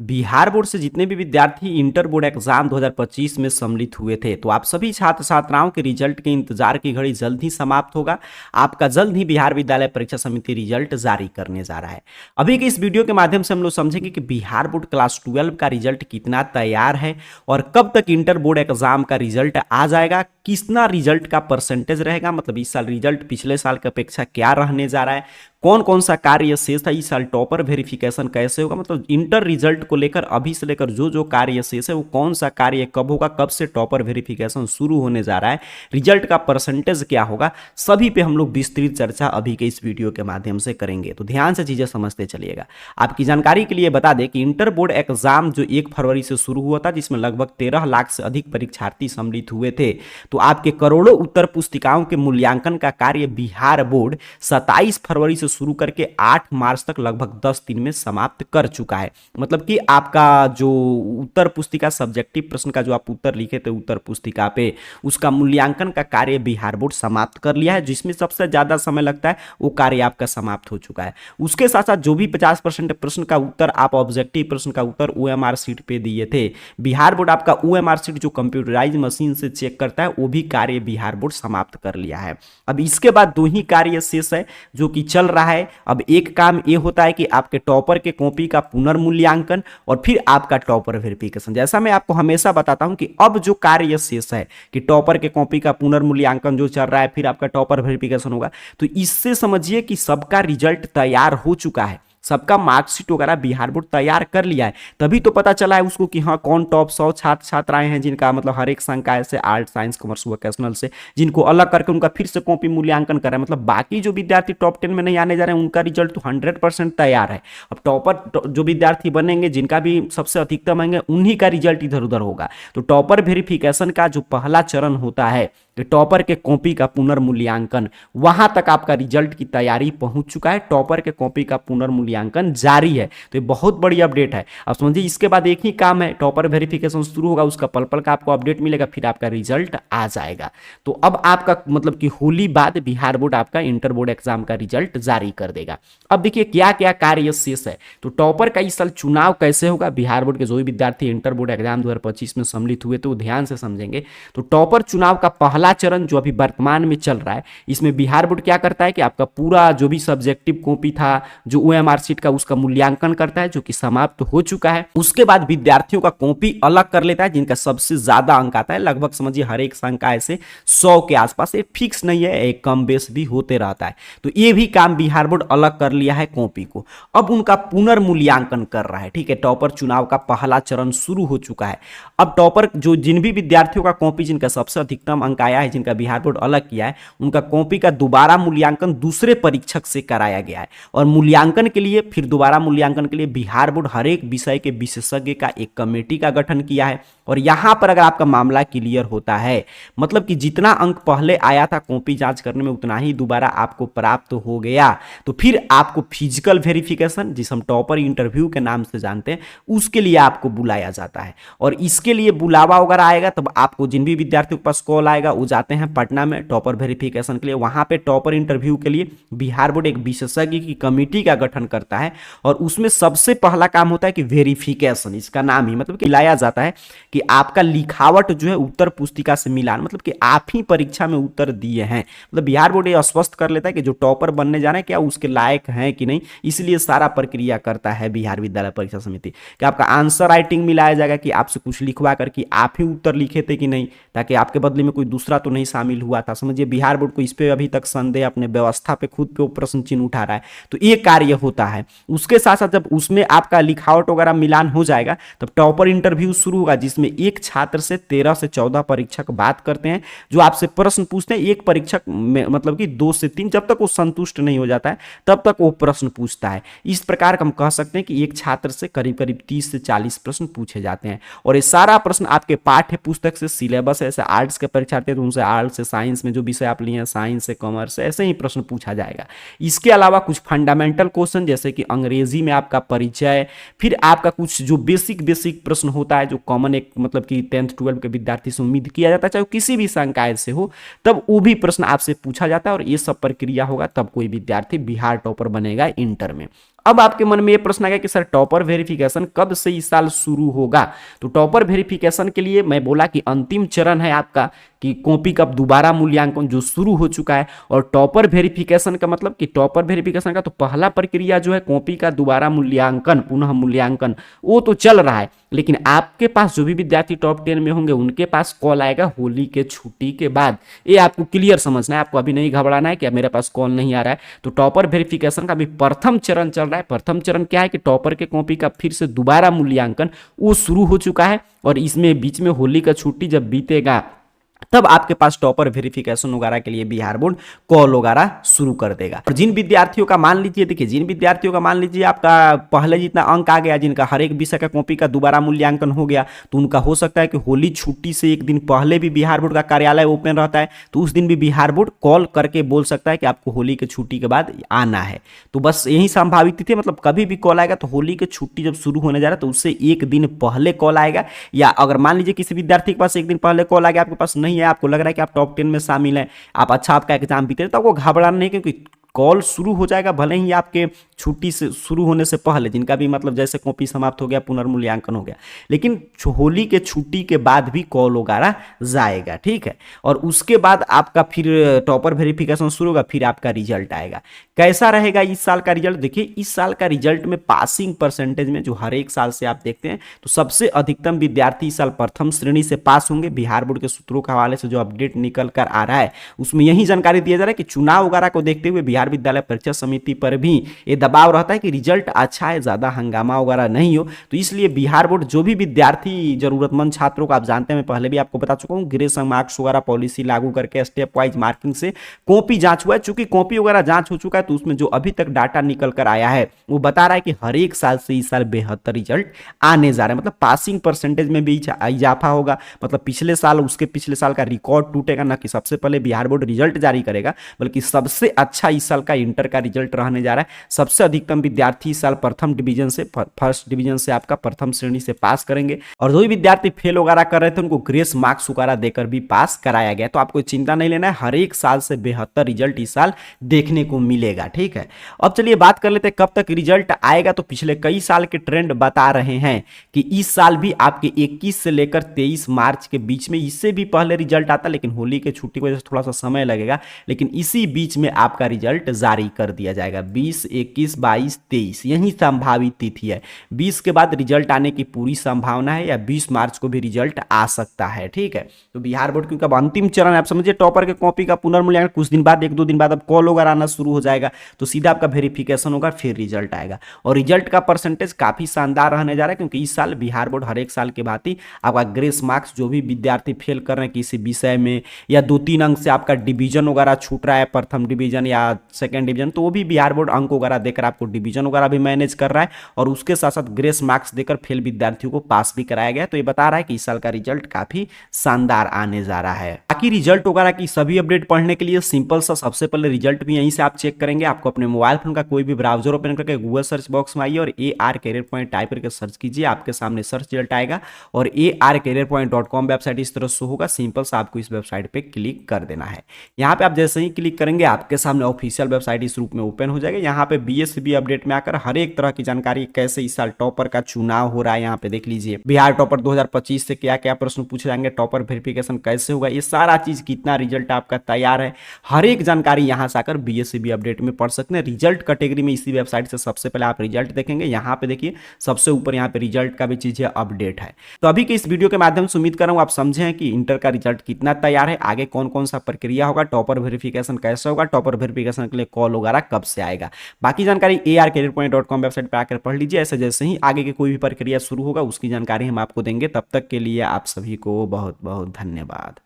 Bihar board से जितने भी विद्यार्थी इंटर बोर्ड एग्जाम 2025 में सम्मिलित हुए थे, तो आप सभी छात्र छात्राओं के रिजल्ट के इंतजार की घड़ी जल्द ही समाप्त होगा। आपका जल्द ही बिहार विद्यालय परीक्षा समिति रिजल्ट जारी करने जा रहा है। अभी के इस वीडियो के माध्यम से हम लोग समझेंगे कि बिहार बोर्ड क्लास 12 का रिजल्ट कितना तैयार है और कब तक इंटर बोर्ड एग्जाम का रिजल्ट आ जाएगा, कितना रिजल्ट का परसेंटेज रहेगा, मतलब इस साल रिजल्ट पिछले साल की अपेक्षा क्या रहने जा रहा है, कौन कौन सा कार्य शेष था, इस साल टॉपर वेरिफिकेशन कैसे होगा, मतलब इंटर रिजल्ट को लेकर अभी से लेकर जो जो कार्य शेष है वो कौन सा कार्य कब होगा, कब से टॉपर वेरिफिकेशन शुरू होने जा रहा है, रिजल्ट का परसेंटेज क्या होगा, सभी पे हम लोग विस्तृत चर्चा अभी के इस वीडियो के माध्यम से करेंगे। तो ध्यान से चीजें समझते चलिएगा। आपकी जानकारी के लिए बता दें कि इंटर बोर्ड एग्जाम जो 1 फरवरी से शुरू हुआ था, जिसमें लगभग 13 लाख से अधिक परीक्षार्थी सम्मिलित हुए थे, तो आपके करोड़ों उत्तर पुस्तिकाओं के मूल्यांकन का कार्य बिहार बोर्ड 27 फरवरी से शुरू करके 8 मार्च तक लगभग 10 दिन में समाप्त कर चुका है। मतलब कि आपका जो उत्तर पुस्तिका सब्जेक्टिव प्रश्न का जो आप उत्तर लिखे थे उत्तर पुस्तिका पे, उसका मूल्यांकन का कार्य बिहार बोर्ड समाप्त कर लिया है। जिसमें सबसे ज्यादा समय लगता है वो कार्य आपका समाप्त हो चुका है। उसके साथ साथ जो भी 50% प्रश्न का उत्तर आप ऑब्जेक्टिव प्रश्न का उत्तर ओएमआर सीट पे दिए थे, बिहार बोर्ड आपका ओएमआर सीट जो कंप्यूटराइज मशीन से चेक करता है, वो भी कार्य बिहार बोर्ड समाप्त कर लिया है। अब इसके बाद 2 ही कार्य शेष है जो कि चल रहा है। अब एक काम ये होता है कि आपके टॉपर के कॉपी का पुनर्मूल्यांकन और फिर आपका टॉपर वेरिफिकेशन। जैसा मैं आपको हमेशा बताता हूं कि अब जो कार्य शेष है कि टॉपर के कॉपी का पुनर्मूल्यांकन जो चल रहा है, फिर आपका टॉपर वेरिफिकेशन होगा, तो इससे समझिए कि सबका रिजल्ट तैयार हो चुका है, सबका मार्कशीट वगैरह बिहार बोर्ड तैयार कर लिया है। तभी तो पता चला है उसको कि हाँ कौन टॉप 100 छात्र छात्राएं हैं जिनका मतलब हर एक संकाय से आर्ट साइंस कॉमर्स वोकेशनल से, जिनको अलग करके उनका फिर से कॉपी मूल्यांकन कर रहा है। मतलब बाकी जो विद्यार्थी टॉप 10 में नहीं आने जा रहे हैं उनका रिजल्ट तो 100% तैयार है। अब टॉपर जो विद्यार्थी बनेंगे जिनका भी सबसे अधिकतम आएंगे उन्हीं का रिजल्ट इधर उधर होगा। तो टॉपर वेरिफिकेशन का जो पहला चरण होता है, टॉपर के कॉपी का पुनर्मूल्यांकन, वहां तक आपका रिजल्ट की तैयारी पहुंच चुका है। टॉपर के कॉपी का पुनर्मूल्यांकन जारी है। तो ये बहुत बड़ी अपडेट है। अब समझिए इसके बाद एक ही काम है, टॉपर वेरिफिकेशन शुरू होगा, उसका पल पल का आपको अपडेट मिलेगा, फिर आपका रिजल्ट आ जाएगा। तो अब आपका मतलब कि होली बाद बिहार बोर्ड आपका इंटर बोर्ड एग्जाम का रिजल्ट जारी कर देगा। अब देखिए क्या क्या कार्य शेष है। तो टॉपर का इस साल चुनाव कैसे होगा, बिहार बोर्ड के जो भी विद्यार्थी इंटर बोर्ड एग्जाम 2025 में सम्मिलित हुए तो ध्यान से समझेंगे। तो टॉपर चुनाव का पहला चरण जो अभी वर्तमान में चल रहा है, इसमें बिहार बोर्ड क्या करता है कि आपका पूरा जो भी सब्जेक्टिव कॉपी था जो ओएमआर सीट का, उसका मूल्यांकन करता है, जो कि समाप्त हो चुका है। उसके बाद विद्यार्थियों का कॉपी अलग कर लेता है जिनका सबसे ज्यादा अंक आता है। लगभग समझिए हर एक संकाय से 100 के आसपास, ये फिक्स नहीं है, एक कम बेस भी होते रहता है। तो ये भी काम बिहार बोर्ड अलग कर लिया है कॉपी को। अब उनका पुनर्मूल्यांकन कर रहा है। ठीक है, टॉपर चुनाव का पहला चरण शुरू हो चुका है। अब टॉपर जो जिन भी विद्यार्थियों का कॉपी जिनका सबसे अधिकतम अंक आया है, जिनका बिहार बोर्ड अलग किया है, उनका कॉपी का दोबारा मूल्यांकन दूसरे परीक्षक से कराया गया है। और मूल्यांकन के लिए फिर दोबारा मूल्यांकन के लिए बिहार बोर्ड हर एक विषय के विशेषज्ञ का एक कमेटी का गठन किया है। और यहां पर अगर आपका मामला क्लियर होता है, मतलब कि जितना अंक पहले आया था कॉपी जांच करने में उतना ही दोबारा आपको प्राप्त हो गया, तो फिर आपको फिजिकल वेरिफिकेशन, जिसे हम टॉपर इंटरव्यू के नाम से जानते हैं, उसके लिए आपको बुलाया जाता है। और इसके लिए बुलावा वगैरह आएगा तब आपको जिन भी विद्यार्थियों के पास कॉल आएगा वो जाते हैं पटना में टॉपर वेरिफिकेशन के लिए। वहां पे टॉपर इंटरव्यू के लिए बिहार बोर्ड एक विशेषज्ञ की कमेटी का गठन करता है और उसमें सबसे पहला काम होता है कि वेरिफिकेशन, इसका नाम ही मतलब कि लाया जाता है कि आपका लिखावट जो है उत्तर पुस्तिका से मिलान, मतलब कि आप ही परीक्षा में उत्तर दिए हैं। मतलब बिहार बोर्ड ये स्पष्ट कर लेता है कि जो टॉपर बनने जा रहे हैं क्या उसके लायक हैं कि नहीं, इसलिए सारा प्रक्रिया करता है बिहार विद्यालय परीक्षा समिति कि आपका आंसर राइटिंग मिलाया जाएगा कि आपसे कुछ लिखवा करके आप ही उत्तर लिखे थे कि नहीं, ताकि आपके बदले में कोई दूसरा तो नहीं शामिल हुआ था। समझिए बिहार बोर्ड को इस पे अभी तक संदेह, अपने व्यवस्था पे खुद पे प्रश्न चिन्ह उठा रहा है। तो ये कार्य होता है। उसके साथ साथ जब उसमें आपका लिखावट वगैरह मिलान हो जाएगा तब टॉपर इंटरव्यू शुरू होगा, जिसमें एक छात्र से 13 से 14 परीक्षक बात करते हैं जो आपसे प्रश्न पूछते हैं। एक परीक्षक में मतलब कि 2 से 3, जब तक वो संतुष्ट नहीं हो जाता है तब तक वो प्रश्न पूछता है। इस प्रकार हम कह सकते हैं कि एक छात्र से करीब करीब 30 से 40 प्रश्न पूछे जाते हैं। और ये सारा प्रश्न आपके पाठ्य पुस्तक से, सिलेबस ऐसे आर्ट्स के परीक्षार्थी तो उनसे आर्ट्स से, साइंस में जो विषय आप लिए हैं साइंस से, कॉमर्स से, ऐसे ही प्रश्न पूछा जाएगा। इसके अलावा कुछ फंडामेंटल क्वेश्चन जैसे कि अंग्रेजी में आपका परिचय, फिर आपका कुछ जो बेसिक प्रश्न होता है जो कॉमन एक मतलब कि 10th 12 के विद्यार्थी से उम्मीद किया जाता है, चाहे किसी भी संकाय से हो, तब वो भी प्रश्न आपसे पूछा जाता है। और ये सब प्रक्रिया होगा तब कोई विद्यार्थी बिहार टॉपर बनेगा इंटर में। अब आपके मन में ये प्रश्न आ गया कि सर टॉपर वेरिफिकेशन कब से इस साल शुरू होगा। तो टॉपर वेरिफिकेशन के लिए मैं बोला कि अंतिम चरण है आपका कि कॉपी का दोबारा मूल्यांकन जो शुरू हो चुका है। और टॉपर वेरिफिकेशन का मतलब कि टॉपर वेरिफिकेशन का तो पहला प्रक्रिया जो है कॉपी का दोबारा मूल्यांकन, पुनः मूल्यांकन, वो तो चल रहा है। लेकिन आपके पास जो भी विद्यार्थी टॉप 10 में होंगे उनके पास कॉल आएगा होली के छुट्टी के बाद। ये आपको क्लियर समझना है, आपको अभी नहीं घबराना है कि मेरे पास कॉल नहीं आ रहा है। तो टॉपर वेरिफिकेशन का भी प्रथम चरण चल रहा है। प्रथम चरण क्या है कि टॉपर के कॉपी का फिर से दोबारा मूल्यांकन वो शुरू हो चुका है। और इसमें बीच में होली का छुट्टी जब बीतेगा तब आपके पास टॉपर वेरिफिकेशन वगैरह के लिए बिहार बोर्ड कॉल वगैरह शुरू कर देगा। और जिन विद्यार्थियों का मान लीजिए, देखिए जिन विद्यार्थियों का मान लीजिए आपका पहले जितना अंक आ गया, जिनका हर एक विषय का कॉपी का दोबारा मूल्यांकन हो गया, तो उनका हो सकता है कि होली छुट्टी से एक दिन पहले भी बिहार बोर्ड का कार्यालय ओपन रहता है, तो उस दिन भी बिहार बोर्ड कॉल करके बोल सकता है कि आपको होली के छुट्टी के बाद आना है। तो बस यही संभावित थी, मतलब कभी भी कॉल आएगा तो होली की छुट्टी जब शुरू होने जा रहा है तो उससे एक दिन पहले कॉल आएगा। या अगर मान लीजिए किसी विद्यार्थी के पास एक दिन पहले कॉल आ गया, आपके पास नहीं है, आपको लग रहा है कि आप टॉप 10 में शामिल हैं, आप अच्छा आपका एग्जाम बीते, तो आपको घबराना नहीं, क्योंकि कॉल शुरू हो जाएगा भले ही आपके छुट्टी से शुरू होने से पहले, जिनका भी मतलब जैसे कॉपी समाप्त हो गया, पुनर्मूल्यांकन हो गया, लेकिन होली के छुट्टी के बाद भी कॉल वगैरह जाएगा, ठीक है। और उसके बाद आपका फिर टॉपर वेरिफिकेशन शुरू होगा, फिर आपका रिजल्ट आएगा। कैसा रहेगा इस साल का रिजल्ट? देखिए इस साल का रिजल्ट में पासिंग परसेंटेज में जो हर एक साल से आप देखते हैं, तो सबसे अधिकतम विद्यार्थी इस साल प्रथम श्रेणी से पास होंगे। बिहार बोर्ड के सूत्रों के हवाले से जो अपडेट निकल कर आ रहा है उसमें यही जानकारी दिया जा रहा है कि चुनाव वगैरह को देखते हुए बिहार विद्यालय परीक्षा समिति पर भी ये दबाव रहता है कि रिजल्ट अच्छा है, ज्यादा हंगामा वगैरह नहीं हो। तो इसलिए बिहार बोर्ड जो भी विद्यार्थी जरूरतमंद छात्रों को, आप जानते हैं मैं पहले भी आपको बता चुका हूं, ग्रेस मार्क्स वगैरह पॉलिसी लागू करके स्टेप वाइज मार्किंग से कॉपी जांच हुआ है। चूंकि कॉपी वगैरह जांच हो चुका है तो उसमें जो अभी तक डाटा निकल कर आया है वो बता रहा है कि हर एक साल से इस साल बेहतर रिजल्ट आने जा रहा है। मतलब पासिंग परसेंटेज में भी इजाफा होगा, मतलब पिछले साल उसके पिछले साल का रिकॉर्ड टूटेगा। ना कि सबसे पहले बिहार बोर्ड रिजल्ट जारी करेगा, बल्कि सबसे अच्छा इस साल का इंटर का रिजल्ट रहने जा रहा है। सबसे अधिकतम विद्यार्थी इस साल प्रथम डिवीजन से, फर्स्ट डिवीजन से आपका प्रथम श्रेणी से पास करेंगे। और जो भी विद्यार्थी फेल वगैरह कर रहे थे उनको ग्रेस मार्क्स वगैरह देकर भी पास कराया गया। तो आपको चिंता नहीं लेना है, हर एक साल से बेहतर रिजल्ट इस साल देखने को मिलेगा, ठीक है। अब चलिए बात कर लेते हैं कब तक रिजल्ट आएगा। तो पिछले कई साल के ट्रेंड बता रहे हैं कि इस साल भी आपके 21 से लेकर 23 मार्च के बीच में, इससे भी पहले रिजल्ट आता, लेकिन होली के छुट्टी की वजह से थोड़ा सा समय लगेगा, लेकिन इसी बीच में आपका रिजल्ट जारी कर दिया जाएगा। 20, 21, 22, 23 यही संभावित तिथि है। 20 के बाद रिजल्ट आने की पूरी संभावना है, या 20 मार्च को भी रिजल्ट आ सकता है, ठीक है। तो बिहार बोर्ड क्योंकि अब अंतिम चरण है, आप समझिए टॉपर के कॉपी का पुनर्मूल्यांकन कुछ दिन बाद, 1-2 दिन बाद अब कॉल वगैरह आना शुरू हो जाएगा, तो सीधा आपका वेरिफिकेशन होगा, फिर रिजल्ट आएगा। और रिजल्ट का परसेंटेज काफी शानदार रहने जा रहा है, क्योंकि इस साल बिहार बोर्ड हर एक साल के भांति आपका ग्रेस मार्क्स, जो भी विद्यार्थी फेल कर रहे हैं किसी विषय में, या 2-3 अंक से आपका डिवीजन वगैरह छूट रहा है, प्रथम डिवीजन या सेकंड डिवीजन, तो वो भी बिहार बोर्ड अंक वगैरह देकर आपको डिवीजन वगैरह भी मैनेज कर रहा है। और उसके साथ साथ ग्रेस मार्क्स देकर फेल विद्यार्थियों को पास भी कराया गया। तो ये बता रहा है कि इस साल का रिजल्ट काफी शानदार आने जा रहा है। बाकी रिजल्ट वगैरह की सभी अपडेट पढ़ने के लिए सिंपल सा सबसे पहले रिजल्ट भी यहीं से आप चेक करेंगे। आपको अपने मोबाइल फोन का कोई भी ब्राउजर ओपन करके गूगल सर्च बॉक्स में आइए और AR कैरियर पॉइंट टाइप करके सर्च कीजिए, आपके सामने सर्च रिजल्ट आएगा और arcareerpoint.com वेबसाइट इस तरह से होगा। सिंपल सा आपको इस वेबसाइट पे क्लिक कर देना है। यहाँ पे आप जैसे ही क्लिक करेंगे आपके सामने ऑफिशियल वेबसाइट इस रूप में ओपन हो जाएगा। यहाँ पे BSCB अपडेट में आकर हर एक तरह की जानकारी, कैसे इस साल टॉपर का चुनाव हो रहा है, यहाँ पे देख लीजिए बिहार टॉपर 2025 से क्या क्या प्रश्न पूछे जाएंगे, टॉपर वेरिफिकेशन कैसे होगा, ये सारा चीज, कितना रिजल्ट आपका तैयार है, हर एक जानकारी यहाँ से आकर BSCB अपडेट में पढ़ सकते हैं। रिजल्ट कैटेगरी में इसी वेबसाइट से सबसे पहले आप रिजल्ट देखेंगे। यहाँ पे देखिए सबसे ऊपर यहाँ पे रिजल्ट का भी चीज है, अपडेट है। तो अभी के इस वीडियो के माध्यम से उम्मीद कर रहा हूँ आप समझे हैं कि इंटर का रिजल्ट कितना तैयार है, आगे कौन कौन सा प्रक्रिया होगा, टॉपर वेरिफिकेशन कैसे होगा, टॉपर वेरिफिकेशन के लिए कॉल वगैरह कब से आएगा। बाकी जानकारी arcareerpoint.com वेबसाइट पर आकर पढ़ लीजिए। ऐसे जैसे ही आगे की कोई भी प्रक्रिया शुरू होगा उसकी जानकारी हम आपको देंगे। तब तक के लिए आप सभी को बहुत बहुत धन्यवाद।